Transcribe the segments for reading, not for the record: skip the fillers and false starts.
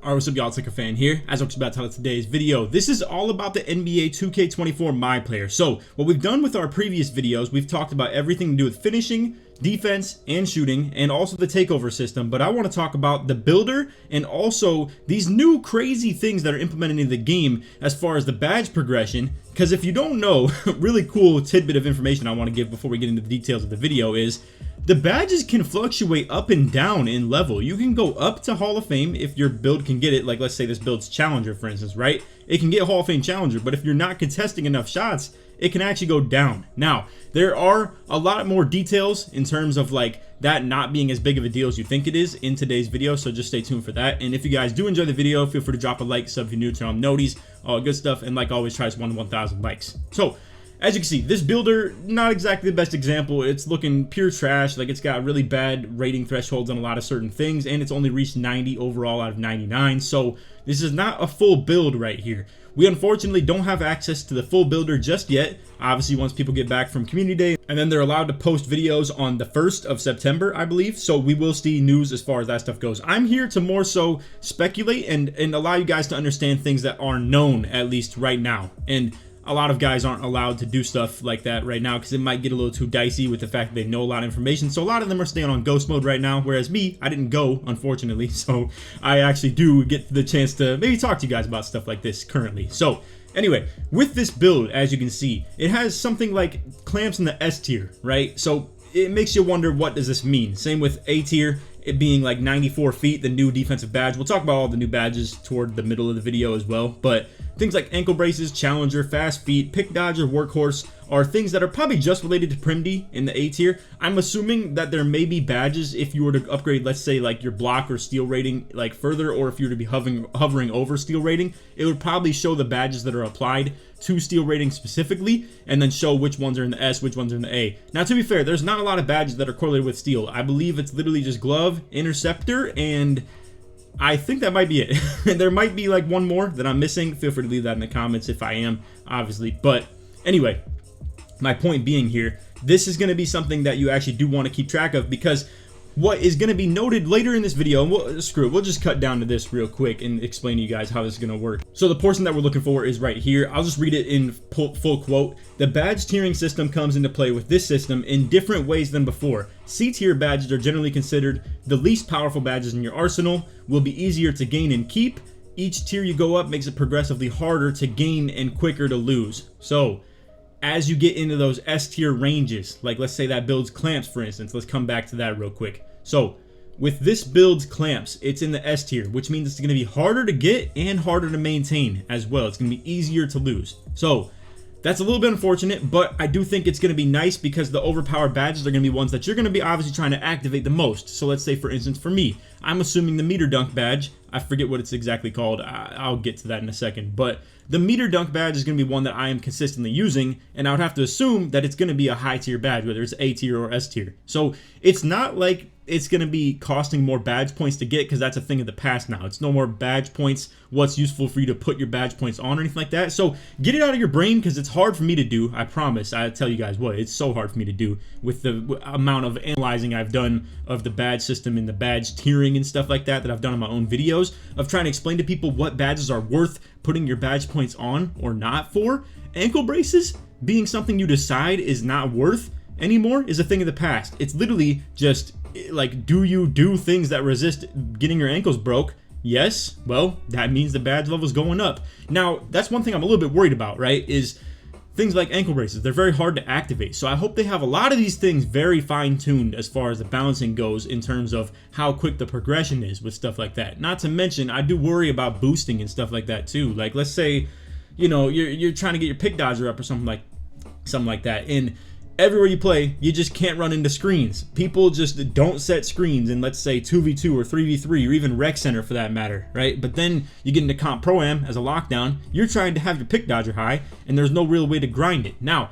Alright, what's up y'all, it's LakerFan here. As I was about to tell today's video, this is all about the NBA 2K24 Myplayer. So, what we've done with our previous videos, we've talked about everything to do with finishing, defense, and shooting, and also the takeover system. But I want to talk about the builder and also these new crazy things that are implemented in the game as far as the badge progression. Because if you don't know, really cool tidbit of information I want to give before we get into the details of the video is the badges can fluctuate up and down in level. You can go up to Hall of Fame if your build can get it. Like, let's say this build's Challenger, for instance, right? It can get Hall of Fame Challenger, but if you're not contesting enough shots, it can actually go down. Now, there are a lot more details in terms of like that not being as big of a deal as you think it is in today's video, so just stay tuned for that. And if you guys do enjoy the video, feel free to drop a like, sub if you're new, turn on noties, all good stuff, and like always, try to 1 to 1,000 likes. So, as you can see, this builder, not exactly the best example. It's looking pure trash. Like, it's got really bad rating thresholds on a lot of certain things, and it's only reached 90 overall out of 99. So this is not a full build right here. We unfortunately don't have access to the full builder just yet. Obviously, once people get back from Community Day, and then they're allowed to post videos on the 1st of September, I believe. So we will see news as far as that stuff goes. I'm here to more so speculate and allow you guys to understand things that are known, at least right now. And a lot of guys aren't allowed to do stuff like that right now because it might get a little too dicey with the fact that they know a lot of information. So a lot of them are staying on ghost mode right now, whereas me, I didn't go, unfortunately. So I actually do get the chance to maybe talk to you guys about stuff like this currently. So anyway, with this build, as you can see, it has something like clamps in the S tier, right? So it makes you wonder, what does this mean? Same with A tier, it being like 94 feet, the new defensive badge. We'll talk about all the new badges toward the middle of the video as well, but things like ankle braces, challenger, fast feet, pick dodger, workhorse are things that are probably just related to Primdy in the A tier. I'm assuming that there may be badges if you were to upgrade, let's say, like your block or steal rating like further, or if you were to be hovering over steal rating, it would probably show the badges that are applied to steal rating specifically, and then show which ones are in the S, which ones are in the A. Now, to be fair, there's not a lot of badges that are correlated with steal. I believe it's literally just glove, interceptor, and I think that might be it. There might be like one more that I'm missing. Feel free to leave that in the comments if I am, obviously. But anyway, my point being here, this is going to be something that you actually do want to keep track of, because what is going to be noted later in this video, and we'll just cut down to this real quick and explain to you guys how this is going to work. So the portion that we're looking for is right here. I'll just read it in full quote. The badge tiering system comes into play with this system in different ways than before. C tier badges are generally considered the least powerful badges in your arsenal, will be easier to gain and keep. Each tier you go up makes it progressively harder to gain and quicker to lose. So as you get into those S tier ranges, like let's say that builds clamps, for instance, let's come back to that real quick. So with this build's clamps, it's in the S tier, which means it's going to be harder to get and harder to maintain as well. It's going to be easier to lose. So that's a little bit unfortunate, but I do think it's going to be nice because the overpowered badges are going to be ones that you're going to be obviously trying to activate the most. So let's say, for instance, for me, I'm assuming the meter dunk badge, I forget what it's exactly called, I'll get to that in a second, but the meter dunk badge is going to be one that I am consistently using, and I would have to assume that it's going to be a high tier badge, whether it's A tier or S tier. So it's not like it's going to be costing more badge points to get, because that's a thing of the past now. It's no more badge points, what's useful for you to put your badge points on or anything like that. So get it out of your brain, because it's hard for me to do. I promise. I tell you guys what, it's so hard for me to do with the amount of analyzing I've done of the badge system and the badge tiering and stuff like that I've done on my own videos, of trying to explain to people what badges are worth putting your badge points on or not for. Ankle braces being something you decide is not worth anymore is a thing of the past. It's literally just like, do you do things that resist getting your ankles broke? Yes. Well, that means the badge level is going up. Now, that's one thing I'm a little bit worried about, right? Is things like ankle braces. They're very hard to activate. So I hope they have a lot of these things very fine-tuned as far as the balancing goes in terms of how quick the progression is with stuff like that. Not to mention, I do worry about boosting and stuff like that too. Like, let's say, you know, you're trying to get your pick dodger up or something like that, and everywhere you play, you just can't run into screens. People just don't set screens in, let's say, 2v2 or 3v3 or even rec center for that matter, right? But then you get into comp pro-am as a lockdown, you're trying to have your pick dodger high, and there's no real way to grind it. Now,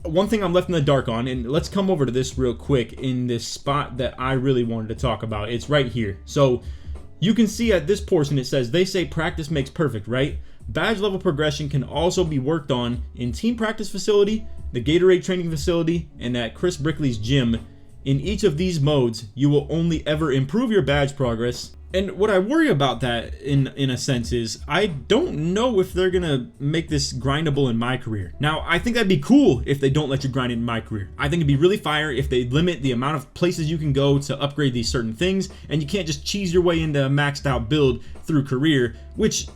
one thing I'm left in the dark on, and let's come over to this real quick in this spot that I really wanted to talk about. It's right here. So you can see at this portion, it says, they say practice makes perfect, right? Badge level progression can also be worked on in team practice facility, the Gatorade training facility, and at Chris Brickley's gym in each of these modes, you will only ever improve your badge progress. And what I worry about that in a sense is I don't know if they're gonna make this grindable in my career. Now, I think that'd be cool if they don't let you grind it in my career. I think it'd be really fire if they limit the amount of places you can go to upgrade these certain things, and you can't just cheese your way into a maxed out build through career, which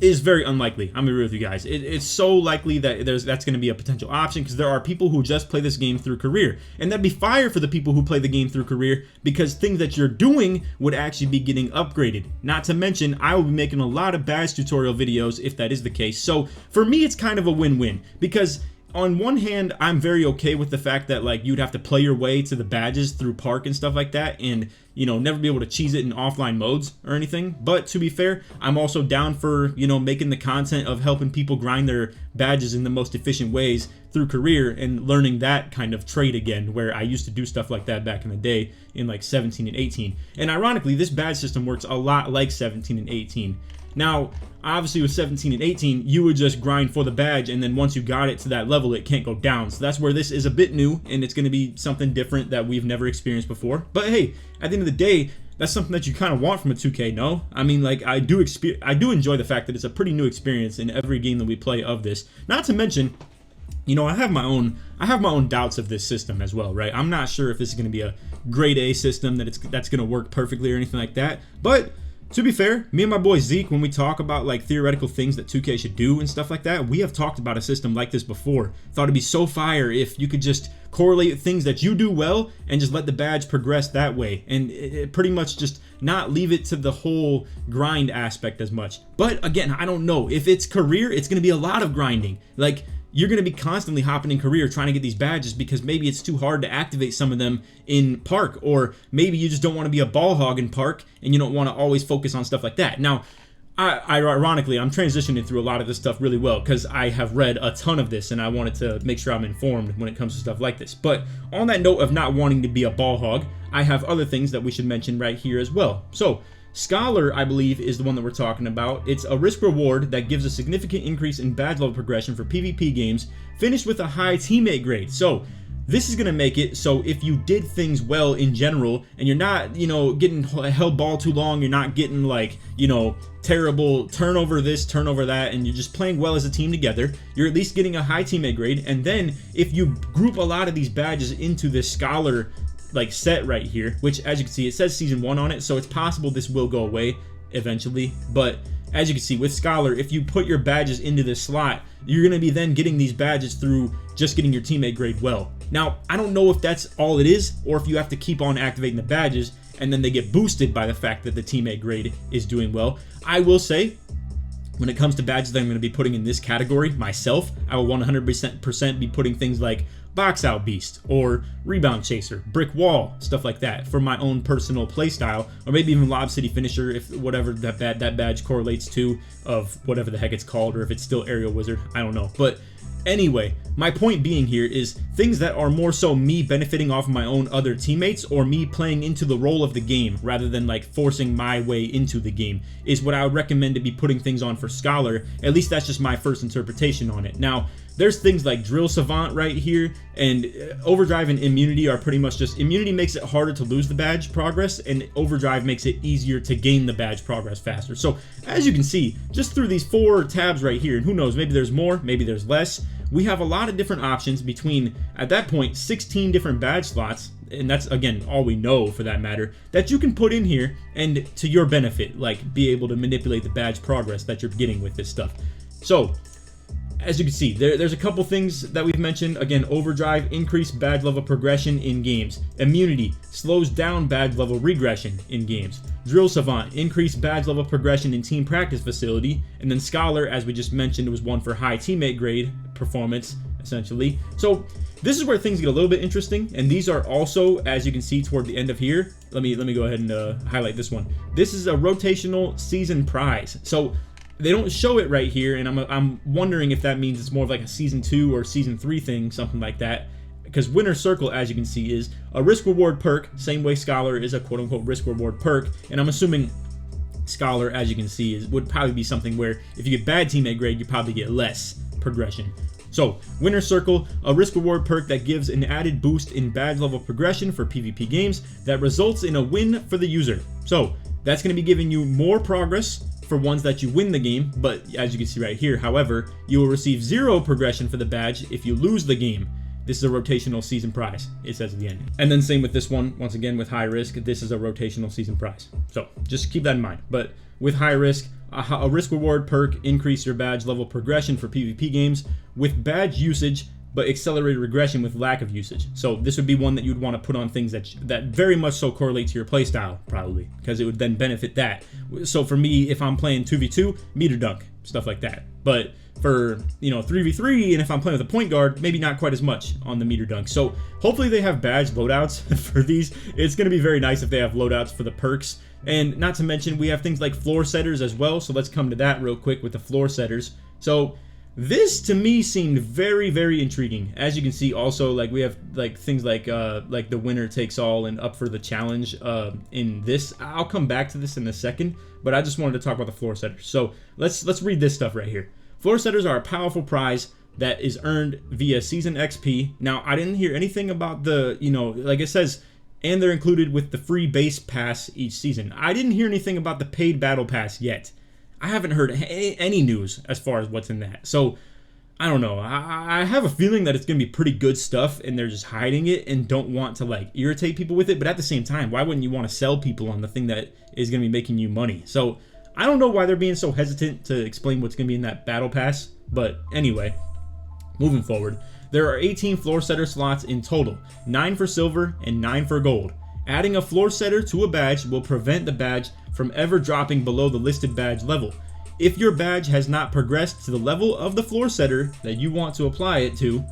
is very unlikely. I'm gonna agree with you guys. It's so likely that that's going to be a potential option, because there are people who just play this game through career, and that'd be fire for the people who play the game through career, because things that you're doing would actually be getting upgraded. Not to mention, I will be making a lot of badge tutorial videos if that is the case. So for me, it's kind of a win-win, because on one hand, I'm very okay with the fact that like you'd have to play your way to the badges through park and stuff like that, and you know, never be able to cheese it in offline modes or anything. But to be fair, I'm also down for, you know, making the content of helping people grind their badges in the most efficient ways through career, and learning that kind of trade again, where I used to do stuff like that back in the day in like 17 and 18. And ironically, this badge system works a lot like 17 and 18. Now, obviously with 17 and 18, you would just grind for the badge, and then once you got it to that level, it can't go down. So that's where this is a bit new, and it's going to be something different that we've never experienced before. But hey, at the end of the day, that's something that you kind of want from a 2K, no? I mean, like, I do enjoy the fact that it's a pretty new experience in every game that we play of this. Not to mention, you know, I have my own doubts of this system as well, right? I'm not sure if this is going to be a grade A system that's going to work perfectly or anything like that. But to be fair, me and my boy Zeke, when we talk about like theoretical things that 2K should do and stuff like that, we have talked about a system like this before. Thought it'd be so fire if you could just correlate things that you do well and just let the badge progress that way, and it pretty much just not leave it to the whole grind aspect as much. But again, I don't know. If it's career, it's going to be a lot of grinding. Like, you're going to be constantly hopping in career trying to get these badges, because maybe it's too hard to activate some of them in park, or maybe you just don't want to be a ball hog in park and you don't want to always focus on stuff like that. Now, ironically, I'm transitioning through a lot of this stuff really well, because I have read a ton of this and I wanted to make sure I'm informed when it comes to stuff like this. But on that note of not wanting to be a ball hog, I have other things that we should mention right here as well. So Scholar, I believe, is the one that we're talking about. It's a risk reward that gives a significant increase in badge level progression for PvP games, finished with a high teammate grade. So this is going to make it so if you did things well in general, and you're not, you know, getting held ball too long, you're not getting like, you know, terrible turnover this, turnover that, and you're just playing well as a team together, you're at least getting a high teammate grade. And then if you group a lot of these badges into this Scholar like set right here, which as you can see, it says season 1 on it, so it's possible this will go away eventually. But as you can see with Scholar, if you put your badges into this slot, you're going to be then getting these badges through just getting your teammate grade well. Now, I don't know if that's all it is, or if you have to keep on activating the badges and then they get boosted by the fact that the teammate grade is doing well. I will say, when it comes to badges that I'm going to be putting in this category myself, I will 100% be putting things like Box Out Beast or Rebound Chaser, Brick Wall, stuff like that for my own personal playstyle, or maybe even Lob City Finisher, if whatever that badge correlates to, of whatever the heck it's called, or if it's still Aerial Wizard, I don't know. But anyway, my point being here is things that are more so me benefiting off of my own other teammates, or me playing into the role of the game rather than like forcing my way into the game, is what I would recommend to be putting things on for Scholar. At least that's just my first interpretation on it. Now, there's things like Drill Savant right here, and Overdrive and Immunity are pretty much just, Immunity makes it harder to lose the badge progress, and Overdrive makes it easier to gain the badge progress faster. So as you can see, just through these 4 tabs right here, and who knows, maybe there's more, maybe there's less, we have a lot of different options between, at that point, 16 different badge slots, and that's, again, all we know for that matter, that you can put in here and to your benefit, like be able to manipulate the badge progress that you're getting with this stuff. So as you can see, there's a couple things that we've mentioned. Again, Overdrive, increased badge level progression in games. Immunity, slows down badge level regression in games. Drill Savant, increased badge level progression in team practice facility. And then Scholar, as we just mentioned, was one for high teammate grade performance, essentially. So this is where things get a little bit interesting, and these are also, as you can see toward the end of here, let me go ahead and highlight this one. This is a rotational season prize. So they don't show it right here, and I'm wondering if that means it's more of like a season 2 or season 3 thing, something like that. Because Winner Circle, as you can see, is a risk reward perk, same way Scholar is a quote unquote risk reward perk. And I'm assuming Scholar, as you can see, would probably be something where if you get bad teammate grade, you probably get less progression. So Winner's Circle, a risk reward perk that gives an added boost in badge level progression for PvP games that results in a win for the user. So that's going to be giving you more progress for ones that you win the game, but as you can see right here, however, you will receive 0 progression for the badge if you lose the game. This is a rotational season prize, it says at the end. And then same with this one, once again with high risk, this is a rotational season prize. So just keep that in mind. But with high risk, a risk reward perk increase your badge level progression for PvP games with badge usage, but accelerated regression with lack of usage. So this would be one that you'd want to put on things that very much so correlate to your playstyle, probably, because it would then benefit that. So for me, if I'm playing 2v2, meter dunk, stuff like that. But for 3v3, and if I'm playing with a point guard, maybe not quite as much on the meter dunk. So hopefully they have badge loadouts for these. It's going to be very nice if they have loadouts for the perks. And not to mention, we have things like floor setters as well. So let's come to that real quick with the floor setters. So this to me seemed very, very intriguing. As you can see, also like we have like things like the winner takes all and up for the challenge in this. I'll come back to this in a second, but I just wanted to talk about the floor setters. So let's read this stuff right here. Floor setters are a powerful prize that is earned via season XP. Now I didn't hear anything about the like it says, and they're included with the free base pass each season. I didn't hear anything about the paid battle pass yet. I haven't heard any news as far as what's in that. So, I don't know. I have a feeling that it's going to be pretty good stuff and they're just hiding it and don't want to like irritate people with it. But at the same time, why wouldn't you want to sell people on the thing that is going to be making you money? So, I don't know why they're being so hesitant to explain what's going to be in that battle pass. But anyway, moving forward, there are 18 floor setter slots in total, 9 for silver and 9 for gold. Adding a floor setter to a badge will prevent the badge from ever dropping below the listed badge level. If your badge has not progressed to the level of the floor setter that you want to apply it to,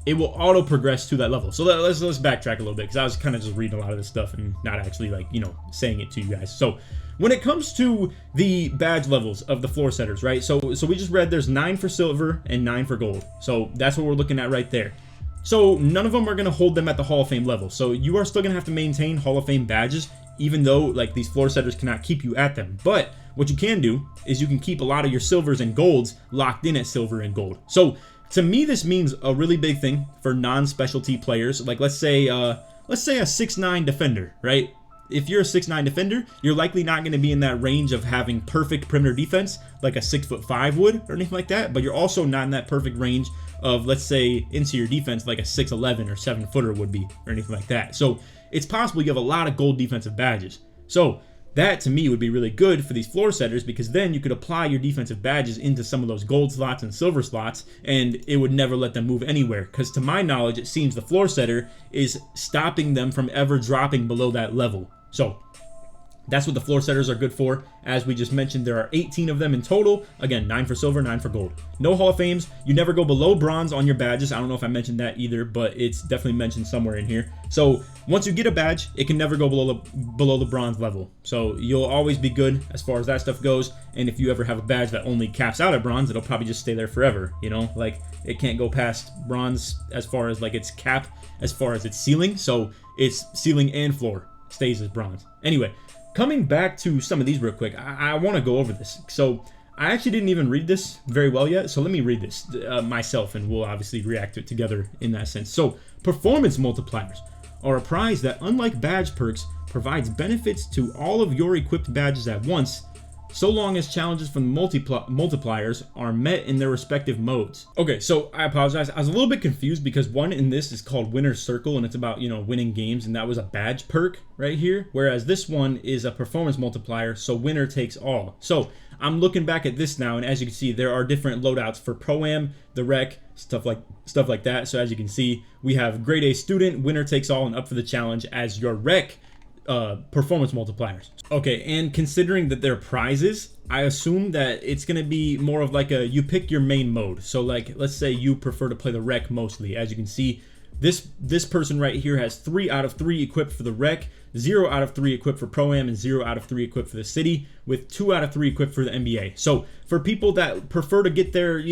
it will auto progress to that level. So let's backtrack a little bit, because I was kind of just reading a lot of this stuff and not actually like saying it to you guys. So when it comes to the badge levels of the floor setters, right? So we just read there's 9 for silver and 9 for gold. So that's what we're looking at right there. So none of them are going to hold them at the Hall of Fame level. So you are still going to have to maintain Hall of Fame badges, even though like these floor setters cannot keep you at them. But what you can do is you can keep a lot of your silvers and golds locked in at silver and gold. So to me, this means a really big thing for non-specialty players. Like let's say a 6'9" defender, right? If you're a 6'9" defender, you're likely not going to be in that range of having perfect perimeter defense like a 6'5" would or anything like that. But you're also not in that perfect range of, let's say, interior defense like a 6'11" or 7-footer would be or anything like that. So it's possible you have a lot of gold defensive badges. So that to me would be really good for these floor setters, because then you could apply your defensive badges into some of those gold slots and silver slots and it would never let them move anywhere, because to my knowledge it seems the floor setter is stopping them from ever dropping below that level. So that's what the floor setters are good for. As we just mentioned, there are 18 of them in total. Again, 9 for silver, 9 for gold. No Hall of Fames. You never go below bronze on your badges. I don't know if I mentioned that either, but it's definitely mentioned somewhere in here. So once you get a badge, it can never go below the bronze level. So you'll always be good as far as that stuff goes. And if you ever have a badge that only caps out at bronze, it'll probably just stay there forever. Like it can't go past bronze as far as like its cap, as far as its ceiling. So it's ceiling and floor stays as bronze. Anyway, coming back to some of these real quick, I want to go over this. So I actually didn't even read this very well yet, so let me read this myself, and we'll obviously react to it together in that sense. So performance multipliers are a prize that, unlike badge perks, provides benefits to all of your equipped badges at once, so long as challenges from the multipliers are met in their respective modes. Okay, so I apologize. I was a little bit confused because one in this is called Winner's Circle and it's about, winning games, and that was a badge perk right here. Whereas this one is a performance multiplier, so winner takes all. So I'm looking back at this now, and as you can see, there are different loadouts for Pro-Am, the Rec, stuff like that. So as you can see, we have Grade A Student, Winner Takes All, and Up for the Challenge as your Rec performance multipliers. Okay, and considering that they're prizes, I assume that it's going to be more of like you pick your main mode. So like, let's say you prefer to play the Rec mostly. As you can see, this person right here has 3 out of 3 equipped for the Rec, 0 out of 3 equipped for Pro-Am, and 0 out of 3 equipped for the City, with 2 out of 3 equipped for the NBA. So for people that prefer to get their,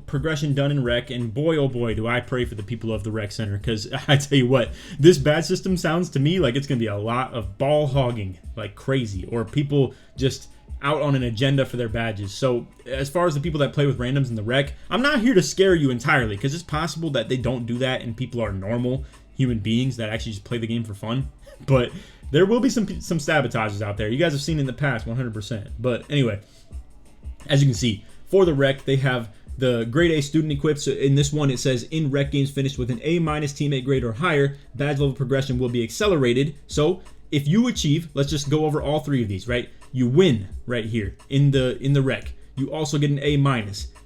progression done in Rec, and boy, oh boy, do I pray for the people of the Rec Center, because I tell you what, this badge system sounds to me like it's going to be a lot of ball hogging like crazy, or people just out on an agenda for their badges. So as far as the people that play with randoms in the rec, I'm not here to scare you entirely, because it's possible that they don't do that and people are normal human beings that actually just play the game for fun. But there will be some sabotagers out there. You guys have seen it in the past 100%. But anyway, as you can see, for the rec, they have the grade A student equipped. So in this one, it says in rec games finished with an A- teammate grade or higher, badge level progression will be accelerated. So if you achieve, let's just go over all 3 of these, right? You win right here in the rec. You also get an A-,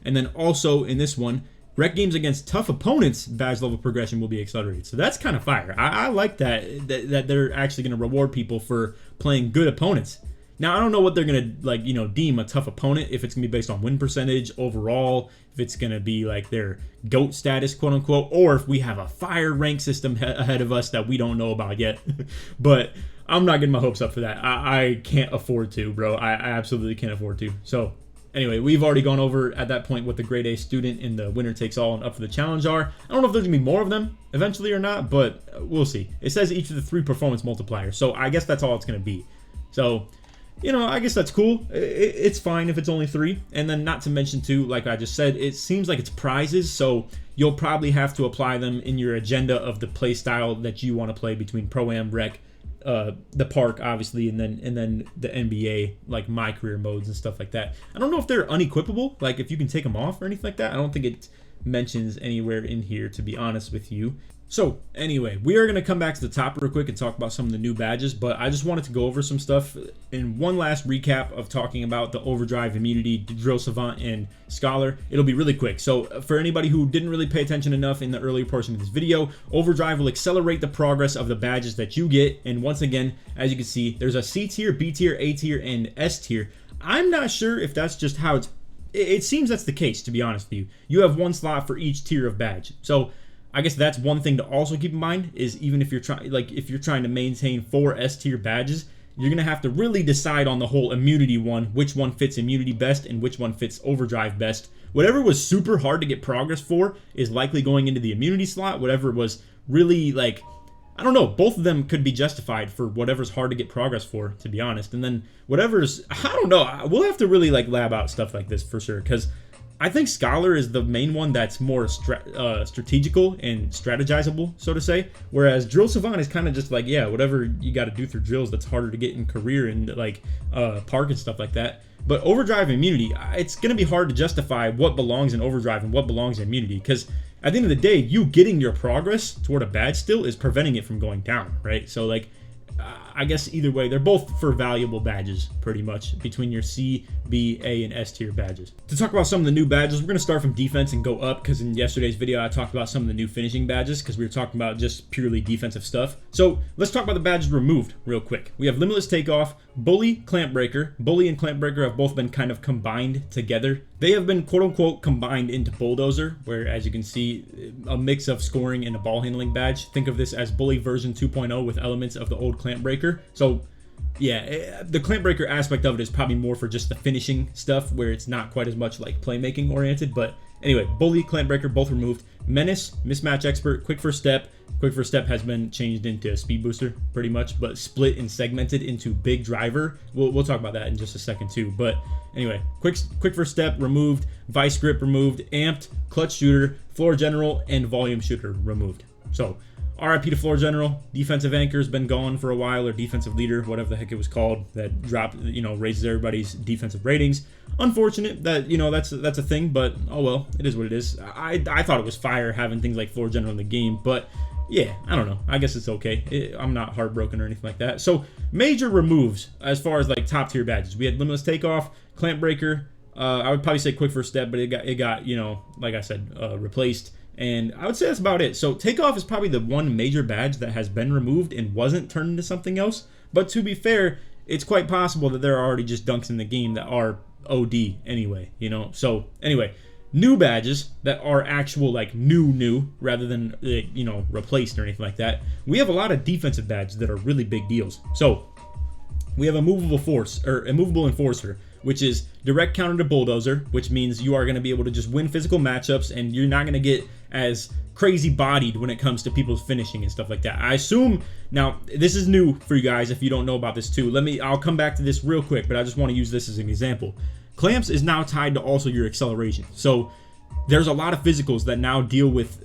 and then also in this one, rec games against tough opponents, badge level progression will be accelerated. So that's kind of fire. I like that they're actually going to reward people for playing good opponents. Now, I don't know what they're going to, like, deem a tough opponent, if it's going to be based on win percentage overall, if it's going to be like their GOAT status, quote unquote, or if we have a fire rank system ahead of us that we don't know about yet. But I'm not getting my hopes up for that. I can't afford to, bro. I absolutely can't afford to. So anyway, we've already gone over at that point what the grade A student in the winner takes all and up for the challenge are. I don't know if there's gonna be more of them eventually or not, but we'll see. It says each of the 3 performance multipliers, so I guess that's all it's gonna be. So, I guess that's cool. It's fine if it's only 3. And then not to mention too, like I just said, it seems like it's prizes, so you'll probably have to apply them in your agenda of the play style that you want to play between Pro-Am, Rec, the park, obviously, and then the NBA, like my career modes and stuff like that. I don't know if they're unequipable, like if you can take them off or anything like that. I don't think it mentions anywhere in here, to be honest with you. So anyway, we are going to come back to the top real quick and talk about some of the new badges, but I just wanted to go over some stuff in one last recap of talking about the Overdrive, Immunity, Drill Savant, and Scholar. It'll be really quick. So for anybody who didn't really pay attention enough in the earlier portion of this video, Overdrive will accelerate the progress of the badges that you get. And once again, as you can see, there's a C tier, B tier, A tier, and S tier. I'm not sure if that's just how it seems that's the case, to be honest with you. You have 1 slot for each tier of badge. So I guess that's one thing to also keep in mind, is even if you're trying to maintain 4 S tier badges, you're gonna have to really decide on the whole immunity one, which one fits immunity best and which one fits overdrive best. Whatever was super hard to get progress for is likely going into the immunity slot. Whatever was really, like, I don't know, both of them could be justified for whatever's hard to get progress for, to be honest. And then whatever's, I don't know, we'll have to really like lab out stuff like this for sure, because I think Scholar is the main one that's more strategical and strategizable, so to say. Whereas Drill Savant is kind of just like, yeah, whatever you got to do through drills that's harder to get in career and like park and stuff like that. But Overdrive and Immunity, it's going to be hard to justify what belongs in Overdrive and what belongs in Immunity, because at the end of the day, you getting your progress toward a badge still is preventing it from going down, right? So like, I guess either way, they're both for valuable badges, pretty much, between your C, B, A, and S tier badges. To talk about some of the new badges, we're going to start from defense and go up, because in yesterday's video, I talked about some of the new finishing badges, because we were talking about just purely defensive stuff. So let's talk about the badges removed real quick. We have Limitless Takeoff, Bully, Clamp Breaker. Bully and Clamp Breaker have both been kind of combined together. They have been quote-unquote combined into Bulldozer, where, as you can see, a mix of scoring and a ball handling badge. Think of this as Bully version 2.0 with elements of the old Clamp Breaker. So yeah, the Clamp Breaker aspect of it is probably more for just the finishing stuff, where it's not quite as much like playmaking oriented. But anyway, Bully, Clamp Breaker, both removed. Menace, Mismatch Expert, Quick First Step. Quick First Step has been changed into Speed Booster pretty much, but split and segmented into Big Driver. We'll talk about that in just a second too. But anyway, Quick First Step removed, Vice Grip removed, Amped, Clutch Shooter, Floor General, and Volume Shooter removed. So RIP to Floor General. Defensive Anchor's been gone for a while, or Defensive Leader, whatever the heck it was called, that dropped, raises everybody's defensive ratings. Unfortunate that, that's a thing, but oh well, it is what it is. I thought it was fire having things like Floor General in the game, but yeah, I don't know. I guess it's okay. I'm not heartbroken or anything like that. So major removes as far as like top tier badges. We had Limitless Takeoff, Clamp Breaker. I would probably say Quick First Step, but it got like I said, replaced. And I would say that's about it. So Takeoff is probably the one major badge that has been removed and wasn't turned into something else. But to be fair, it's quite possible that there are already just dunks in the game that are OD anyway, So anyway, new badges that are actual like new rather than replaced or anything like that. We have a lot of defensive badges that are really big deals. So we have Immovable Enforcer, which is direct counter to Bulldozer, which means you are going to be able to just win physical matchups and you're not going to get as crazy bodied when it comes to people's finishing and stuff like that. I assume, now this is new for you guys if you don't know about this too. I'll come back to this real quick, but I just want to use this as an example. Clamps is now tied to also your acceleration. So there's a lot of physicals that now deal with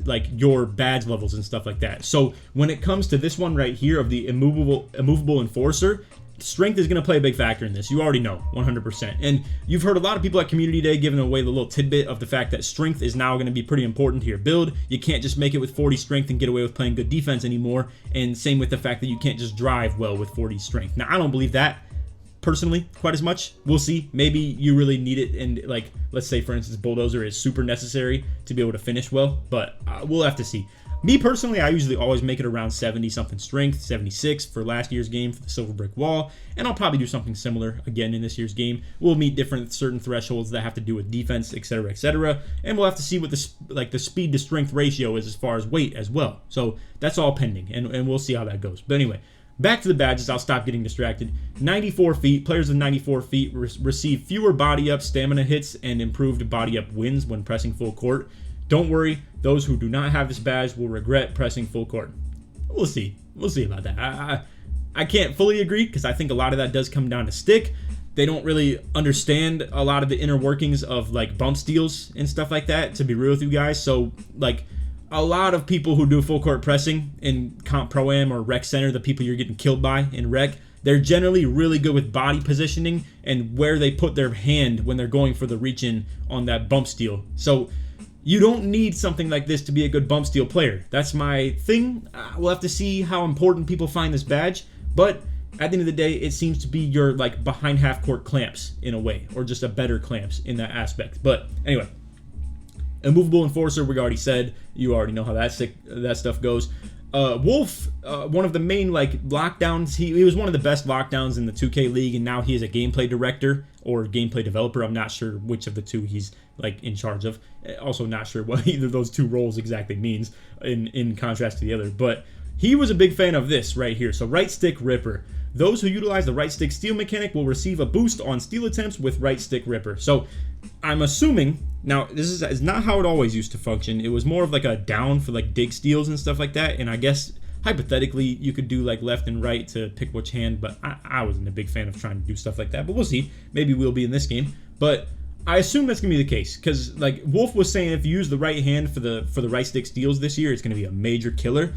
like your badge levels and stuff like that. So when it comes to this one right here of the immovable enforcer, strength is going to play a big factor in this. You already know 100%. And you've heard a lot of people at Community Day giving away the little tidbit of the fact that strength is now going to be pretty important to your build. You can't just make it with 40 strength and get away with playing good defense anymore. And same with the fact that you can't just drive well with 40 strength. Now, I don't believe that personally quite as much. We'll see. Maybe you really need it, and like, let's say for instance Bulldozer is super necessary to be able to finish well, but we'll have to see. Me personally, I usually always make it around 70 something strength, 76 for last year's game for the silver brick wall, and I'll probably do something similar again in this year's game. We'll meet different certain thresholds that have to do with defense, etc., and we'll have to see what the speed to strength ratio is as far as weight as well. So that's all pending, and we'll see how that goes. But anyway, back to the badges. I'll stop getting distracted. 94 feet. Players with 94 feet receive fewer body up stamina hits and improved body up wins when pressing full court. Don't worry, those who do not have this badge will regret pressing full court. We'll see. We'll see about that. I can't fully agree because I think a lot of that does come down to stick. They don't really understand a lot of the inner workings of like bump steals and stuff like that, to be real with you guys. So like a lot of people who do full court pressing in Comp Pro-Am or Rec Center, the people you're getting killed by in Rec, they're generally really good with body positioning and where they put their hand when they're going for the reach in on that bump steal. So you don't need something like this to be a good bump steal player. That's my thing. We'll have to see how important people find this badge, but at the end of the day, it seems to be your like behind half court clamps in a way, or just a better clamps in that aspect. But anyway, immovable enforcer, we already said. You already know how that stuff goes. Wolf, one of the main like lockdowns, he was one of the best lockdowns in the 2K League, and now he is a gameplay director or gameplay developer. I'm not sure which of the two he's like in charge of. Also not sure what either of those two roles exactly means in contrast to the other, but he was a big fan of this right here. So right stick ripper. Those who utilize the right stick steal mechanic will receive a boost on steal attempts with right stick ripper. So I'm assuming, now this is not how it always used to function. It was more of like a down for like dig steals and stuff like that. And I guess hypothetically you could do like left and right to pick which hand, but I wasn't a big fan of trying to do stuff like that. But we'll see. Maybe we'll be in this game. But I assume that's gonna be the case because like Wolf was saying, if you use the right hand for the right stick steals this year, it's gonna be a major killer.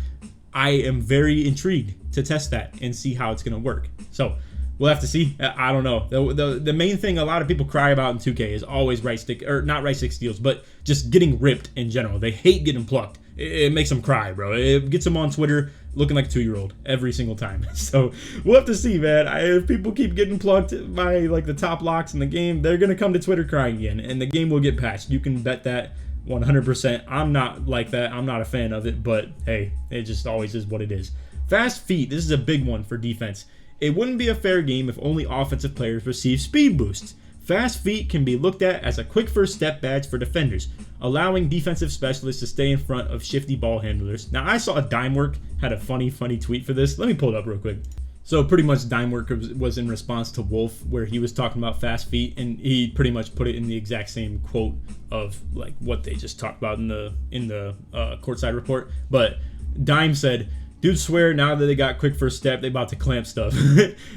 I am very intrigued to test that and see how it's going to work. So we'll have to see. I don't know. The main thing a lot of people cry about in 2K is always right stick, or not right stick steals, but just getting ripped in general. They hate getting plucked. It makes them cry, bro. It gets them on Twitter looking like a 2-year-old every single time. So we'll have to see, man. If people keep getting plucked by like the top locks in the game, they're going to come to Twitter crying again, and the game will get patched. You can bet that 100%. I'm not like that. I'm not a fan of it, but hey, it just always is what it is. Fast feet. This is a big one for defense. It wouldn't be a fair game if only offensive players receive speed boosts. Fast feet can be looked at as a quick first step badge for defenders, allowing defensive specialists to stay in front of shifty ball handlers. Now, I saw a Dimework had a funny tweet for this. Let me pull it up real quick. So pretty much Dimework was in response to Wolf, where he was talking about fast feet, and he pretty much put it in the exact same quote of like what they just talked about in the courtside report. But Dime said, "Dudes swear now that they got quick first step, they about to clamp stuff.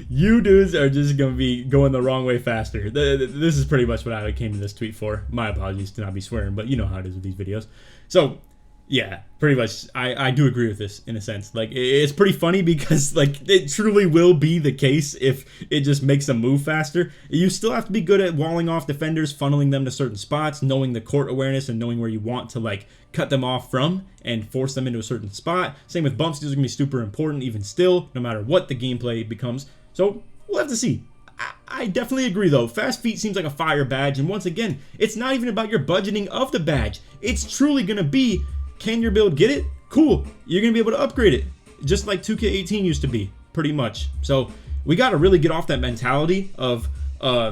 You dudes are just gonna be going the wrong way faster." This is pretty much what I came to this tweet for. My apologies to not be swearing, but you know how it is with these videos. So yeah, pretty much I do agree with this in a sense. Like, it's pretty funny because like it truly will be the case if it just makes them move faster. You still have to be good at walling off defenders, funneling them to certain spots, knowing the court awareness and knowing where you want to like cut them off from and force them into a certain spot. Same with bump steals are gonna be super important even still, no matter what the gameplay becomes. So we'll have to see. I definitely agree though. Fast feet seems like a fire badge, and once again, it's not even about your budgeting of the badge. It's truly gonna be, can your build get it? Cool. You're going to be able to upgrade it. Just like 2K18 used to be, pretty much. So we got to really get off that mentality of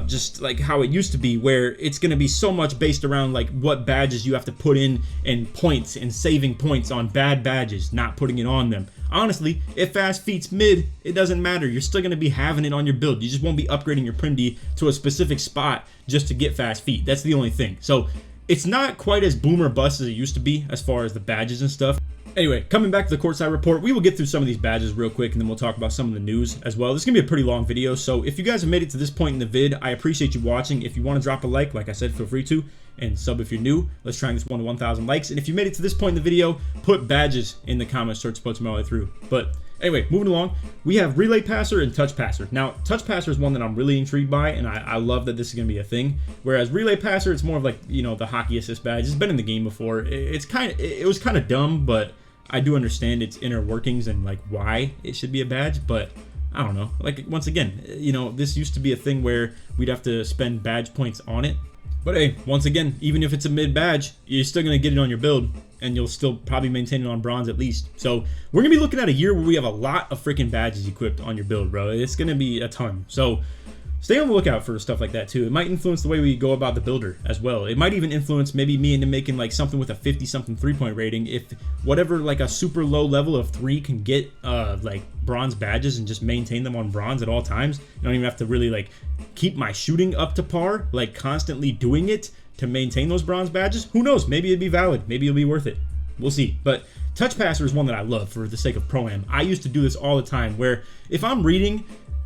just like how it used to be, where it's going to be so much based around like what badges you have to put in and points and saving points on bad badges, not putting it on them. Honestly, if fast feet's mid, it doesn't matter. You're still going to be having it on your build. You just won't be upgrading your prim D to a specific spot just to get fast feet. That's the only thing. So it's not quite as boom or bust as it used to be as far as the badges and stuff. Anyway, coming back to the courtside report, we will get through some of these badges real quick, and then we'll talk about some of the news as well. This is going to be a pretty long video, so if you guys have made it to this point in the vid, I appreciate you watching. If you want to drop a like I said, feel free to, and sub if you're new. Let's try this 1 to 1,000 likes, and if you made it to this point in the video, put badges in the comments, search supports my way through. But anyway, moving along, we have Relay Passer and Touch Passer. Now, Touch Passer is one that I'm really intrigued by, and I love that this is going to be a thing. Whereas Relay Passer, it's more of like, you know, the hockey assist badge. It's been in the game before. It was kind of dumb, but I do understand its inner workings and like why it should be a badge, but I don't know. Like, once again, you know, this used to be a thing where we'd have to spend badge points on it. But hey, once again, even if it's a mid badge, you're still going to get it on your build, and you'll still probably maintain it on bronze at least. So we're going to be looking at a year where we have a lot of freaking badges equipped on your build, bro. It's going to be a ton. So stay on the lookout for stuff like that too. It might influence the way we go about the builder as well. It might even influence maybe me into making like something with a 50-something 3-point rating. If whatever like a super low level of 3 can get like bronze badges and just maintain them on bronze at all times. You don't even have to really like keep my shooting up to par, like constantly doing it to maintain those bronze badges. Who knows? Maybe it'd be valid. Maybe it'll be worth it. We'll see. But Touch Passer is one that I love for the sake of Pro-Am. I used to do this all the time where if I'm reading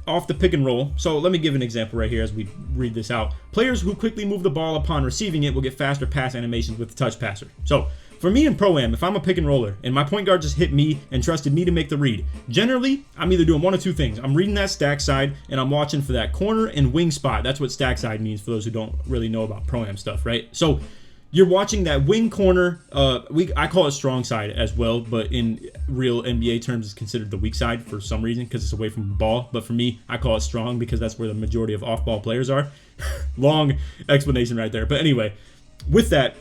off the pick and roll. So let me give an example right here as we read this out. Players who quickly move the ball upon receiving it will get faster pass animations with the Touch Passer. So for me in Pro-Am, if I'm a pick and roller and my point guard just hit me and trusted me to make the read, generally I'm either doing one of two things. I'm reading that stack side and I'm watching for that corner and wing spot. That's what stack side means for those who don't really know about Pro-Am stuff, right? So you're watching that wing corner. I call it strong side as well, but in real NBA terms, it's considered the weak side for some reason because it's away from the ball. But for me, I call it strong because that's where the majority of off-ball players are. Long explanation right there. But anyway, with that,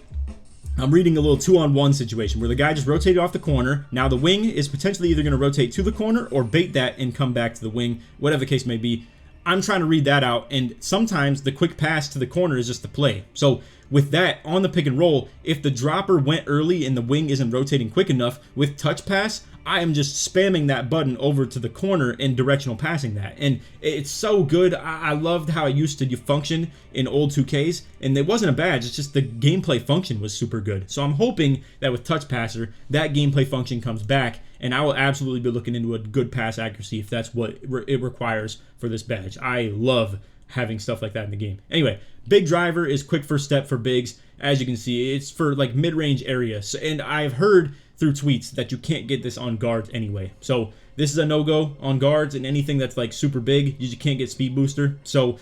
I'm reading a little 2-on-1 situation where the guy just rotated off the corner. Now the wing is potentially either going to rotate to the corner or bait that and come back to the wing, whatever the case may be. I'm trying to read that out, and sometimes the quick pass to the corner is just the play. So with that, on the pick and roll, if the dropper went early and the wing isn't rotating quick enough, with touch pass, I am just spamming that button over to the corner and directional passing that. And it's so good. I loved how it used to function in old 2Ks, and it wasn't a badge, it's just the gameplay function was super good. So I'm hoping that with touch passer, that gameplay function comes back, and I will absolutely be looking into a good pass accuracy if that's what it requires for this badge. I love having stuff like that in the game. Anyway, big driver is quick first step for bigs. As you can see, it's for like mid-range areas, and I've heard through tweets that you can't get this on guards anyway. So this is a no-go on guards, and anything that's like super big, you just can't get speed booster. So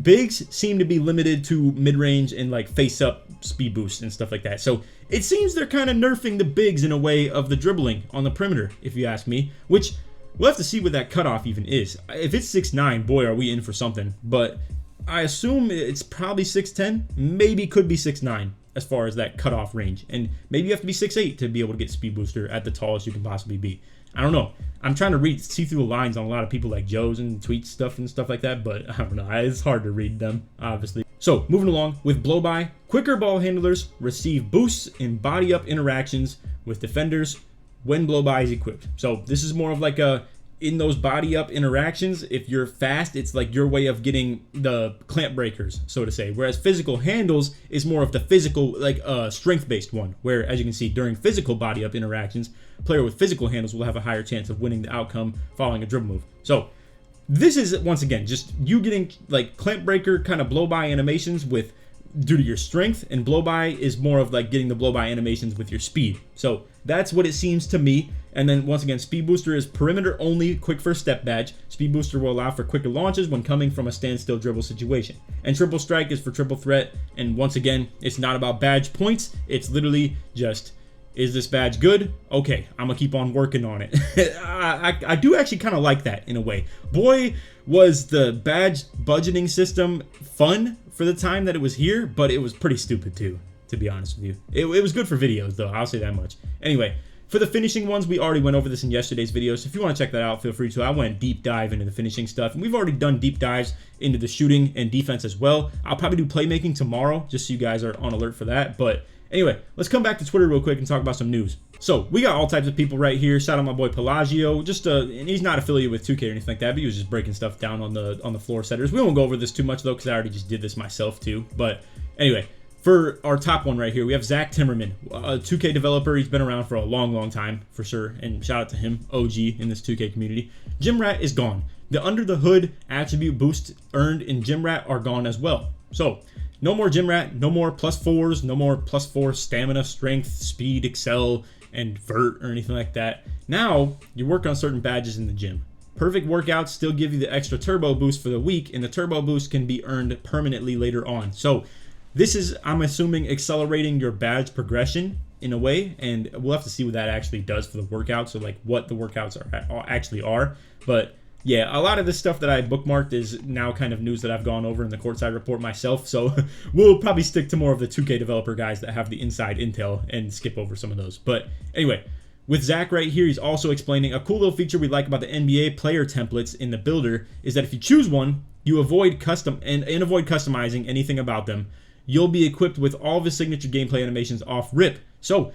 bigs seem to be limited to mid-range and like face-up speed boost and stuff like that. So it seems they're kind of nerfing the bigs in a way of the dribbling on the perimeter, if you ask me, which we'll have to see what that cutoff even is. If it's 6'9", boy, are we in for something. But I assume it's probably 6'10", maybe could be 6'9", as far as that cutoff range. And maybe you have to be 6'8" to be able to get speed booster at the tallest you can possibly be. I don't know. I'm trying to see through the lines on a lot of people like Joe's and tweet stuff and stuff like that, but I don't know. It's hard to read them, obviously. So moving along with blow by, quicker ball handlers receive boosts in body up interactions with defenders when blow by is equipped. So this is more of like a in those body up interactions, if you're fast, it's like your way of getting the clamp breakers, so to say. Whereas physical handles is more of the physical, like strength based one, where as you can see during physical body up interactions, a player with physical handles will have a higher chance of winning the outcome following a dribble move. So this is once again just you getting like clamp breaker kind of blow by animations with due to your strength, and blow by is more of like getting the blow by animations with your speed. So that's what it seems to me. And then once again, speed booster is perimeter only quick first step badge. Speed booster will allow for quicker launches when coming from a standstill dribble situation. And triple strike is for triple threat. And once again, it's not about badge points. It's literally just, is this badge good? Okay, I'm gonna keep on working on it. I do actually kind of like that in a way. Boy, was the badge budgeting system fun for the time that it was here, but it was pretty stupid too, to be honest with you. It was good for videos though, I'll say that much. Anyway, For the finishing ones, we already went over this in yesterday's video, so if you want to check that out, feel free to. I went deep dive into the finishing stuff, and we've already done deep dives into the shooting and defense as well. I'll probably do playmaking tomorrow, just so you guys are on alert for that. But anyway, let's come back to Twitter real quick and talk about some news. So we got all types of people right here. Shout out my boy Pelagio. And he's not affiliated with 2K or anything like that, but he was just breaking stuff down on the floor setters. We won't go over this too much though, because I already just did this myself too. But anyway, for our top one right here, we have Zach Timmerman, a 2K developer. He's been around for a long time for sure, and shout out to him, OG in this 2K community. Gym Rat is gone. The under the hood attribute boosts earned in Gym Rat are gone as well. So no more Gym Rat, no more +4s, no more +4 stamina, strength, speed, excel, and vert or anything like that. Now you work on certain badges in the gym. Perfect workouts still give you the extra turbo boost for the week, and the turbo boost can be earned permanently later on. So this is, I'm assuming, accelerating your badge progression in a way, and we'll have to see what that actually does for the workouts, or like what the workouts actually are. But yeah, a lot of this stuff that I bookmarked is now kind of news that I've gone over in the courtside report myself, so we'll probably stick to more of the 2K developer guys that have the inside intel and skip over some of those. But anyway, with Zach right here, he's also explaining a cool little feature we like about the NBA player templates in the builder is that if you choose one, you avoid avoid customizing anything about them. You'll be equipped with all of his signature gameplay animations off rip. So,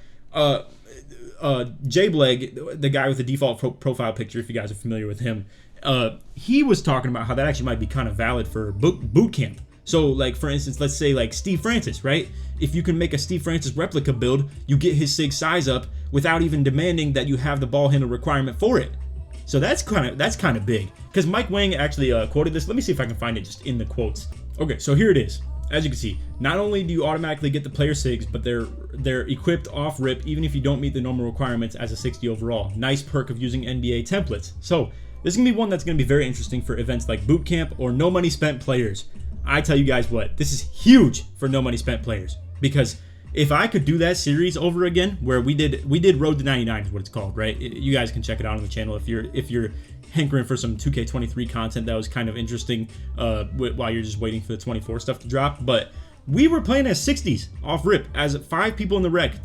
J-Bleg, the guy with the default profile picture, if you guys are familiar with him, he was talking about how that actually might be kind of valid for boot camp. So, like, for instance, let's say, like, Steve Francis, right? If you can make a Steve Francis replica build, you get his sig size up without even demanding that you have the ball handle requirement for it. So that's kind of big. Because Mike Wang actually quoted this. Let me see if I can find it just in the quotes. Okay, so here it is. As you can see, not only do you automatically get the player sigs, but they're equipped off rip even if you don't meet the normal requirements as a 60 overall. Nice perk of using NBA templates. So this is going to be one that's going to be very interesting for events like boot camp or no money spent players. I tell you guys what, this is huge for no money spent players, because if I could do that series over again, where we did Road to 99 is what it's called, right? You guys can check it out on the channel if you're hankering for some 2K23 content that was kind of interesting while you're just waiting for the 24 stuff to drop. But we were playing as 60s off rip as 5 people in the rec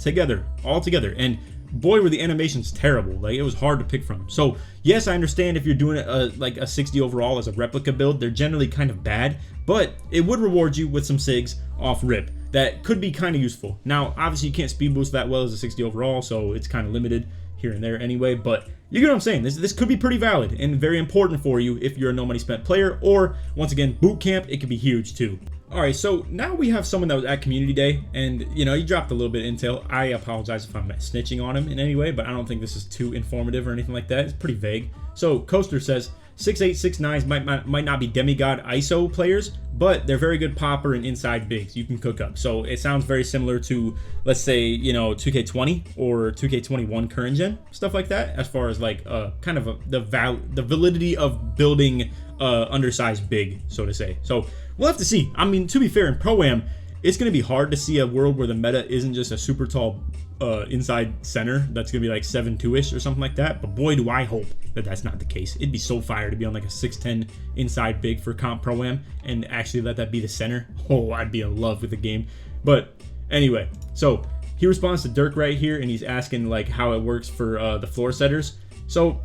all together, and boy were the animations terrible. Like, it was hard to pick from. So yes, I understand if you're doing it like a 60 overall as a replica build, they're generally kind of bad, but it would reward you with some sigs off rip that could be kind of useful. Now obviously you can't speed boost that well as a 60 overall, so it's kind of limited here and there anyway, but you get what I'm saying. This could be pretty valid and very important for you if you're a no money spent player, or once again, boot camp, it could be huge too. All right, so now we have someone that was at community day, and you know, he dropped a little bit of intel. I apologize if I'm snitching on him in any way, but I don't think this is too informative or anything like that. It's pretty vague. So Coaster says 6'8", 6'9" might not be demigod ISO players, but they're very good popper and inside bigs you can cook up. So it sounds very similar to, let's say, you know, 2K20 or 2K21 current gen, stuff like that, as far as like kind of the validity of building undersized big, so to say. So we'll have to see. I mean, to be fair, in Pro-Am, it's going to be hard to see a world where the meta isn't just a super tall inside center that's going to be like 7'2"-ish or something like that. But boy, do I hope that that's not the case. It'd be so fire to be on like a 6'10" inside big for comp Pro-Am and actually let that be the center. Oh, I'd be in love with the game. But anyway, so he responds to Dirk right here, and he's asking like how it works for the floor setters. So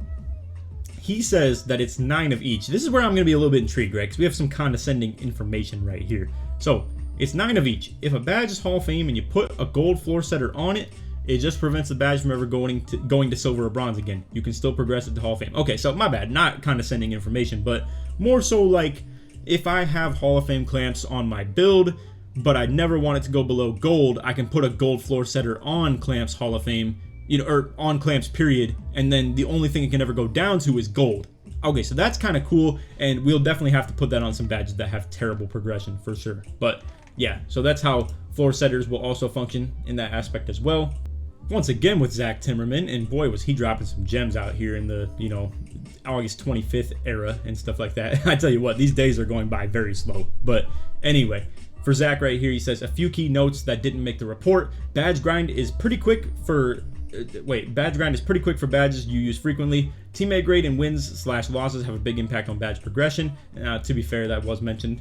he says that it's 9 of each. This is where I'm going to be a little bit intrigued, right? Because we have some condescending information right here. So it's 9 of each. If a badge is Hall of Fame and you put a gold floor setter on it, it just prevents the badge from ever going to silver or bronze again. You can still progress it to Hall of Fame. Okay, so my bad. Not condescending information, but more so like if I have Hall of Fame clamps on my build, but I never want it to go below gold, I can put a gold floor setter on clamps Hall of Fame, you know, or on clamps period, and then the only thing it can ever go down to is gold. Okay, so that's kind of cool, and we'll definitely have to put that on some badges that have terrible progression for sure. But yeah, so that's how floor setters will also function in that aspect as well. Once again with Zach Timmerman, and boy was he dropping some gems out here in the, you know, August 25th era and stuff like that. I tell you what, these days are going by very slow. But anyway, for Zach right here, he says a few key notes that didn't make the report. Badge grind is pretty quick for badges you use frequently. Teammate grade and wins/losses have a big impact on badge progression. To be fair, that was mentioned.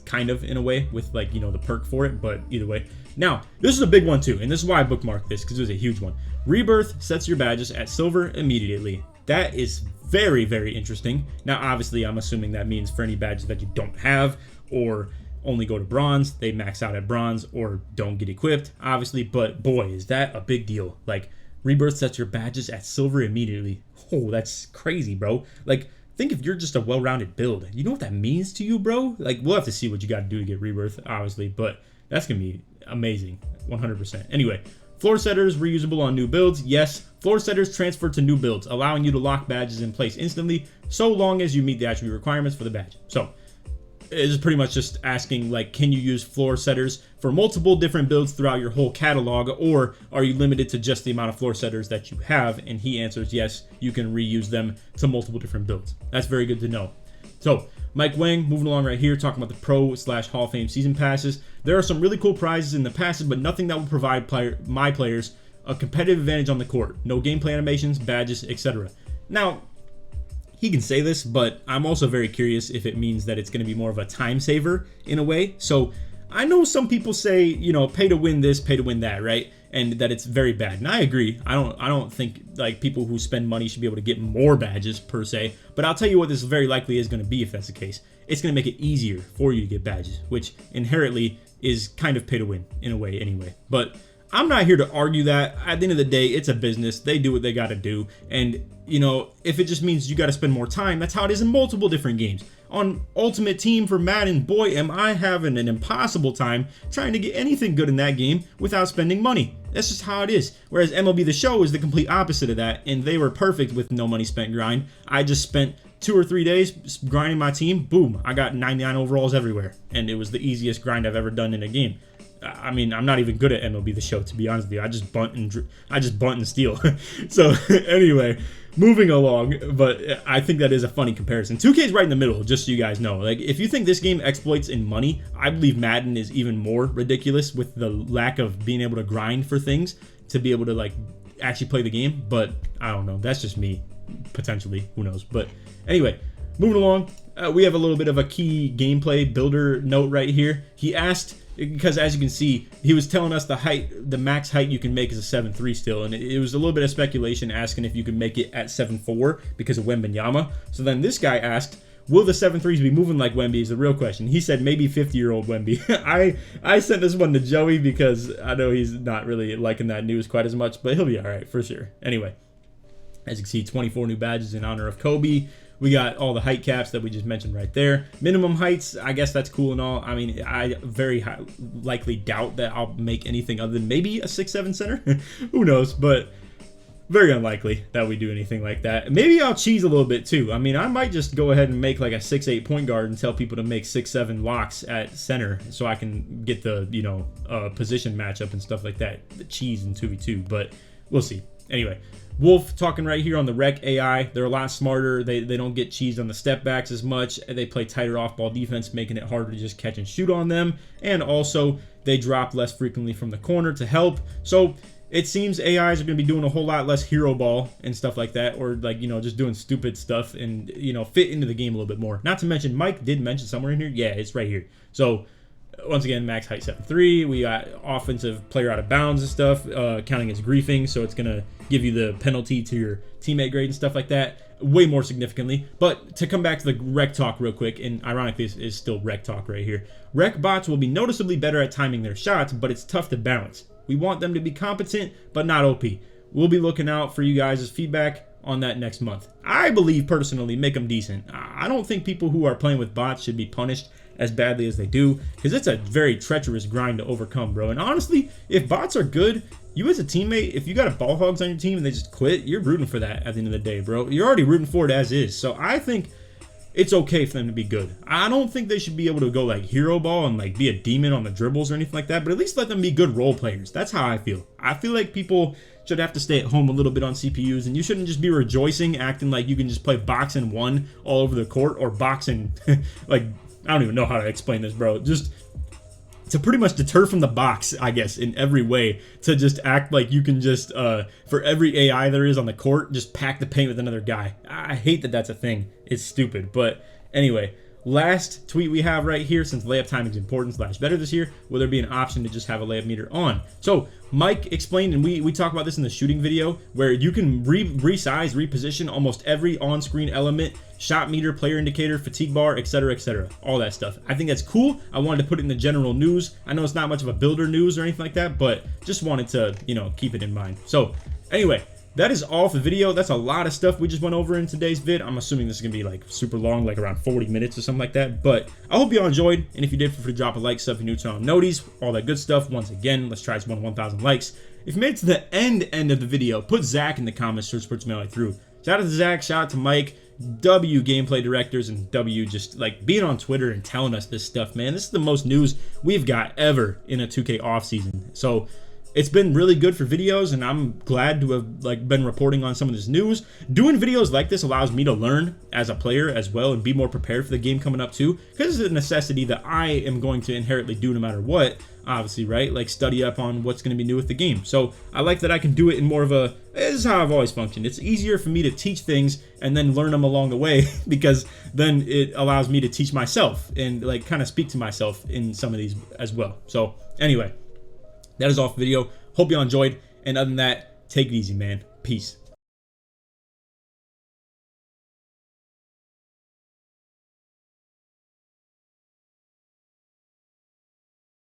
kind of in a way with like, you know, the perk for it, but either way. Now, this is a big one too, and this is why I bookmarked this, because it was a huge one. Rebirth sets your badges at silver immediately. That is very, very interesting. Now, obviously, I'm assuming that means for any badges that you don't have or only go to bronze, they max out at bronze or don't get equipped, obviously. But boy, is that a big deal. Like, Rebirth sets your badges at silver immediately. Oh, that's crazy, bro. Like, think if you're just a well-rounded build. You know what that means to you, bro? Like, we'll have to see what you got to do to get Rebirth, obviously, but that's going to be amazing, 100%. Anyway, floor setters reusable on new builds. Yes, floor setters transfer to new builds, allowing you to lock badges in place instantly, so long as you meet the attribute requirements for the badge. So, it is pretty much just asking, like, can you use floor setters for multiple different builds throughout your whole catalog, or are you limited to just the amount of floor setters that you have? And he answers, yes, you can reuse them to multiple different builds. That's very good to know. So, Mike Wang, moving along right here, talking about the Pro/Hall of Fame season passes. There are some really cool prizes in the passes, but nothing that will provide my players a competitive advantage on the court. No gameplay animations, badges, etc. Now, he can say this, but I'm also very curious if it means that it's going to be more of a time saver in a way. So I know some people say, you know, pay to win this, pay to win that, right? And that it's very bad. And I agree. I don't think like people who spend money should be able to get more badges per se. But I'll tell you what this very likely is going to be if that's the case. It's going to make it easier for you to get badges, which inherently is kind of pay to win in a way anyway. But I'm not here to argue that. At the end of the day, it's a business. They do what they got to do. And, you know, if it just means you got to spend more time, that's how it is in multiple different games. On Ultimate Team for Madden, boy, am I having an impossible time trying to get anything good in that game without spending money. That's just how it is. Whereas MLB The Show is the complete opposite of that, and they were perfect with no money spent grind. I just spent 2 or 3 days grinding my team. Boom, I got 99 overalls everywhere, and it was the easiest grind I've ever done in a game. I mean, I'm not even good at MLB The Show, to be honest with you. I just bunt and steal. So anyway, moving along, but I think that is a funny comparison. 2K is right in the middle, just so you guys know. Like, if you think this game exploits in money, I believe Madden is even more ridiculous with the lack of being able to grind for things to be able to like actually play the game. But I don't know. That's just me, potentially. Who knows? But anyway, moving along, we have a little bit of a key gameplay builder note right here. He asked, because as you can see, he was telling us the max height you can make is a 7'3" still, and it was a little bit of speculation asking if you could make it at 7'4" because of Wembanyama. So then this guy asked, will the 7'3s be moving like Wemby is the real question. He said maybe 50-year-old Wemby. I sent this one to Joey because I know he's not really liking that news quite as much, but he'll be all right for sure. Anyway, as you can see, 24 new badges in honor of Kobe. We got all the height caps that we just mentioned right there. Minimum heights, I guess that's cool and all. I mean, I very likely doubt that I'll make anything other than maybe a 6'7" center. Who knows? But very unlikely that we do anything like that. Maybe I'll cheese a little bit too. I mean, I might just go ahead and make like a 6'8" point guard and tell people to make 6'7" locks at center so I can get the, you know, position matchup and stuff like that. The cheese in 2v2, but we'll see. Anyway, Wolf talking right here on the rec AI. They're a lot smarter. They don't get cheesed on the step backs as much. They play tighter off-ball defense, making it harder to just catch and shoot on them. And also, they drop less frequently from the corner to help. So it seems AIs are going to be doing a whole lot less hero ball and stuff like that, or like, you know, just doing stupid stuff and, you know, fit into the game a little bit more. Not to mention, Mike did mention somewhere in here. Yeah, it's right here. So once again, max height 7'3". We got offensive player out of bounds and stuff, counting as griefing, so it's gonna give you the penalty to your teammate grade and stuff like that, way more significantly. But to come back to the rec talk real quick, and ironically this is still rec talk right here. Rec bots will be noticeably better at timing their shots, but it's tough to balance. We want them to be competent, but not OP. We'll be looking out for you guys' feedback on that next month. I believe personally, make them decent. I don't think people who are playing with bots should be punished as badly as they do, because it's a very treacherous grind to overcome, bro. And honestly, if bots are good, you as a teammate, if you got a ball hogs on your team and they just quit, you're rooting for that at the end of the day, bro. You're already rooting for it as is. So I think it's okay for them to be good. I don't think they should be able to go like hero ball and like be a demon on the dribbles or anything like that, but at least let them be good role players. That's how I feel. I feel like people should have to stay at home a little bit on CPUs, and you shouldn't just be rejoicing, acting like you can just play boxing 1 all over the court, or boxing like, I don't even know how to explain this, bro. Just to pretty much deter from the box, I guess, in every way, to just act like you can just, for every AI there is on the court, just pack the paint with another guy. I hate that that's a thing. It's stupid. But anyway, last tweet we have right here, since layup timing is important / better this year, will there be an option to just have a layup meter on? So Mike explained, and we talk about this in the shooting video, where you can resize, reposition almost every on-screen element, shot meter, player indicator, fatigue bar, etc., all that stuff. I think that's cool. I wanted to put it in the general news. I know it's not much of a builder news or anything like that, but just wanted to, you know, keep it in mind. So anyway, that is all for the video. That's a lot of stuff we just went over in today's vid. I'm assuming this is gonna be like super long, like around 40 minutes or something like that. But I hope you all enjoyed. And if you did, feel free to drop a like, sub if you're new to noties, all that good stuff. Once again, let's try this 1,000 likes. If you made it to the end of the video, put Zach in the comments, search for Mail through. Shout out to Zach, shout out to Mike, W gameplay directors, and W just like being on Twitter and telling us this stuff, man. This is the most news we've got ever in a 2K off season. So it's been really good for videos, and I'm glad to have like been reporting on some of this news. Doing videos like this allows me to learn as a player as well and be more prepared for the game coming up too, because it's a necessity that I am going to inherently do no matter what, obviously, right? Like study up on what's going to be new with the game. So I like that I can do it in more of a, this is how I've always functioned. It's easier for me to teach things and then learn them along the way, because then it allows me to teach myself and like kind of speak to myself in some of these as well. So anyway, that is all for the video. Hope you all enjoyed. And other than that, take it easy, man. Peace.